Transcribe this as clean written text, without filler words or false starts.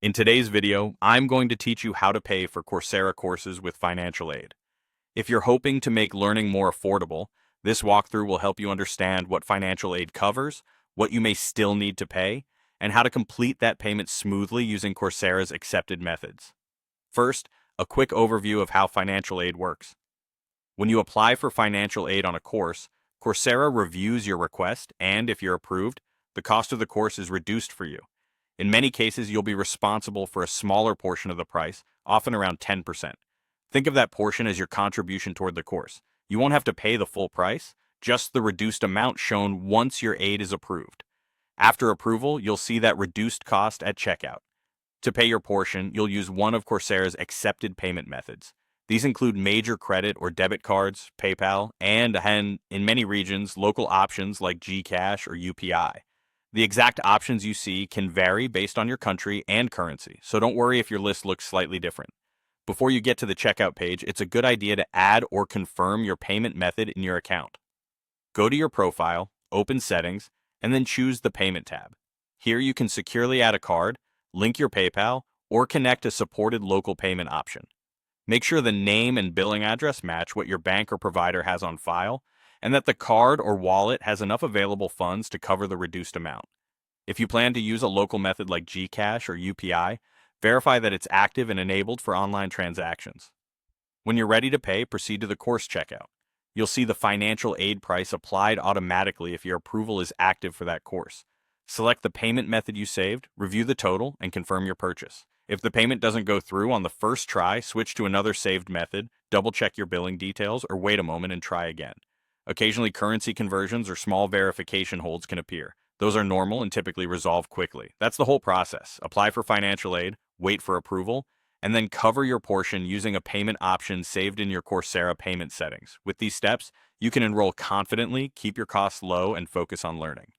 In today's video, I'm going to teach you how to pay for Coursera courses with financial aid. If you're hoping to make learning more affordable, this walkthrough will help you understand what financial aid covers, what you may still need to pay, and how to complete that payment smoothly using Coursera's accepted methods. First, a quick overview of how financial aid works. When you apply for financial aid on a course, Coursera reviews your request, and if you're approved, the cost of the course is reduced for you. In many cases, you'll be responsible for a smaller portion of the price, often around 10%. Think of that portion as your contribution toward the course. You won't have to pay the full price, just the reduced amount shown once your aid is approved. After approval, you'll see that reduced cost at checkout. To pay your portion, you'll use one of Coursera's accepted payment methods. These include major credit or debit cards, PayPal, and in many regions, local options like Gcash or UPI. The exact options you see can vary based on your country and currency, so don't worry if your list looks slightly different. Before you get to the checkout page, it's a good idea to add or confirm your payment method in your account. Go to your profile, open Settings, and then choose the Payment tab. Here you can securely add a card, link your PayPal, or connect a supported local payment option. Make sure the name and billing address match what your bank or provider has on file, and that the card or wallet has enough available funds to cover the reduced amount. If you plan to use a local method like Gcash or UPI, verify that it's active and enabled for online transactions. When you're ready to pay, proceed to the course checkout. You'll see the financial aid price applied automatically if your approval is active for that course. Select the payment method you saved, review the total, and confirm your purchase. If the payment doesn't go through on the first try, switch to another saved method, double-check your billing details, or wait a moment and try again. Occasionally, currency conversions or small verification holds can appear. Those are normal and typically resolve quickly. That's the whole process. Apply for financial aid, wait for approval, and then cover your portion using a payment option saved in your Coursera payment settings. With these steps, you can enroll confidently, keep your costs low, and focus on learning.